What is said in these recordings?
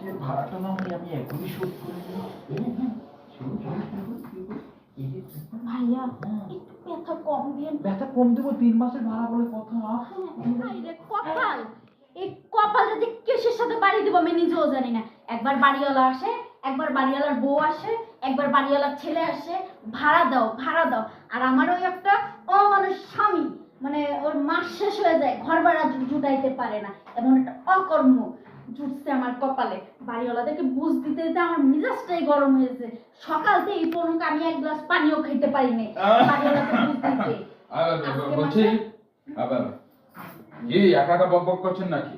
আজকের ভাড়াটা না হয় আমি এখনই শোধ করে দিই। ভাইয়া একটু ব্যথা কম দিন। ব্যথা কম দেবো, 3 মাসের ভাড়া বলে কথা। কপাল, এই কপাল যদি কিসের সাথে বাড়ি দিব আমি নিজেও জানি না। একবার বাড়িওয়ালা আসে, একবার বাড়িওয়ালার বউ আসে, একবার বাড়িওয়ালার ছেলে আসে, ভাড়া দাও ভাড়া দাও। আর আমার ওই একটা অমানুষ স্বামী, মানে ওর মাস শেষ হয়ে যায়, ঘর ভাড়া জুটাইতে পারে না, এমন একটা অকর্ম জুটছে আমার কপালে। বাড়িওয়ালাদেরকে বুঝ দিতে দিতে আমার মেজাজটাই গরম হয়েছে। সকাল থেকে এই পর্যন্ত আমি এক গ্লাস পানিও খেতে পারি নাই বাড়িওয়ালাকে বুঝ দিতে। বলছি আবার কি একা একা বকবক করছেন নাকি?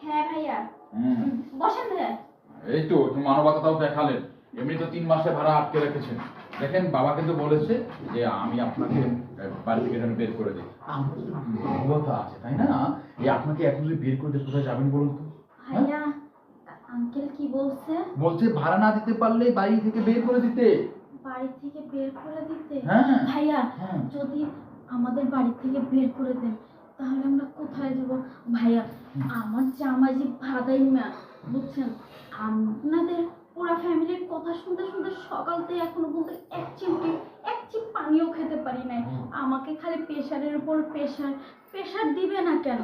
হ্যাঁ ভাইয়া, বসেন ভাইয়া। এই তো মানবতাটাও দেখালেন। এমনি তো 3 মাসের ভাড়া আটকে রেখেছেন। দেখেন বাবা কিন্তু বলেছে যে আমি আপনাকে বাড়ি থেকে যেন বের করে দিই। আমার তো মানবতা আছে, তাই না? এই আপনাকে এখন যদি বের করে দিয়ে কোথায় যাবেন বলুন তো? ভাইয়া, আঙ্কেল কি বলছে? বলছে ভাড়া না দিতে পারলে বাড়ি থেকে বের করে দিতে। বাড়ি থেকে বের করে দিতে? হ্যাঁ ভাইয়া, যদি আমাদের বাড়ি থেকে বের করে দেন তাহলে আমরা কোথায় যাব? ভাইয়া, আমার জামাই যে ভাদাইমা, বুঝছেন, আপনাদের পুরা ফ্যামিলির কথা শুনতে শুনতে সকাল থেকে এখনো পর্যন্ত এক চিপ পানিও খেতে পারি নাই। আমাকে খালি প্রেশারের উপর প্রেশার দিবে না কেন?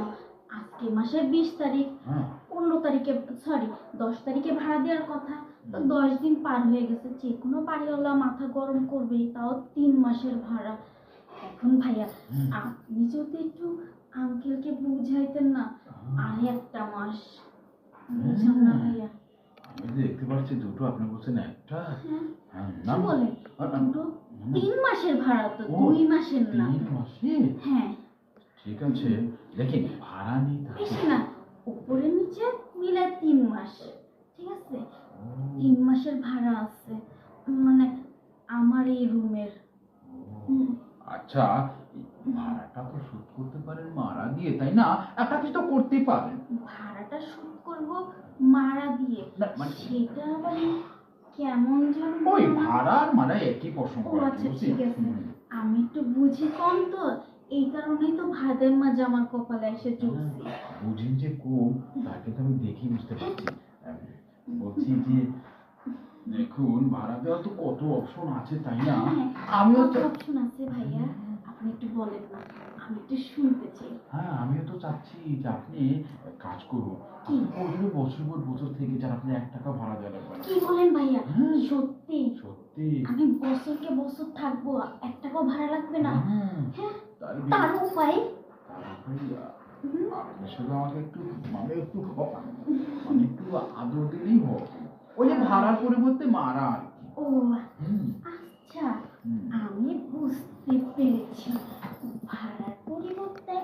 আজকে মাসের 20 তারিখ, 15 তারিখে, সরি 10 তারিখে ভাড়া দেওয়ার কথা, তো 10 দিন পার হয়ে গেছে। যে কোনো বাড়িওয়ালা মাথা গরম করবেই, তাও 3 মাসের ভাড়া। এখন ভাইয়া, আপনি যদি একটু আঙ্কেলকে বুঝাইতেন না, আর একটা মাস বুঝান না ভাইয়া। আমি দেখতে পাচ্ছি দুটো, আপনি বলছেন একটা। কি বলে দুটো? 3 মাসের ভাড়া তো, 2 মাসের না। 3 মাসের? হ্যাঁ ঠিক আছে, দেখেন ভাড়া নেই বেশি না, উপরে নিচে মিলে 3 মাস, ঠিক আছে? 3 মাসের ভাড়া আছে, মানে আমার এই রুমের। আচ্ছা, ভাড়াটা তো শোধ করতে পারেন মারা দিয়ে, তাই না? একটা কিছু তো করতেই পারেন। ভাড়াটা শোধ করব মারা দিয়ে, সেটা আবার কেমন যেন ওই ভাড়া আর মারা একই প্রসঙ্গ। আচ্ছা ঠিক আছে, আমি একটু বুঝি কম তো, এই কারণেই তো ভাদের মাঝে আমার কপালে এসে জুটছে। বুঝেন যে কম, তাকে তো আমি দেখি বুঝতে পারছি। বলছি যে দেখুন ভাড়া দেওয়া তো কত অপশন আছে, তাই না? আমিও তো অপশন আছে ভাইয়া, আপনি একটু বলেন না, আমি একটু শুনতে চাই। হ্যাঁ, আমিও তো চাচ্ছি যে আপনি কাজ করুন। ওইভাবে বছর থেকে যার আপনি 1 টাকা ভাড়া দেওয়া লাগবে না। কি বলেন ভাইয়া? সত্যি সত্যি আমি বছরকে বছর থাকবো, 1 টাকাও ভাড়া লাগবে না? হ্যাঁ, তার উপায় আপনি শুধু আমাকে একটু মানে একটু আদর দিলেই হোক। ওই যে ভাড়ার পরিবর্তে মারা আর কি। ও আচ্ছা, আমি বুঝতে পেরেছি। ভাড়ার পরিবর্তে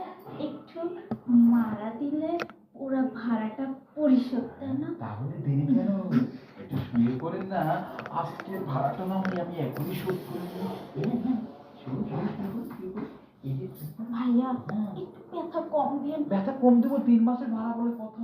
একটু মারা দিলে ওরা ভাড়াটা পরিশোধ, তাই না? তাহলে দেরি কেন? একটু শুয়ে পড়েন না, আজকের ভাড়াটা না হয় আমি এখনই শোধ করে দিই। ভাইয়া একটু ব্যথা কম দিন। ব্যথা কম দেবো, 3 মাসের ভাড়া বলে কথা।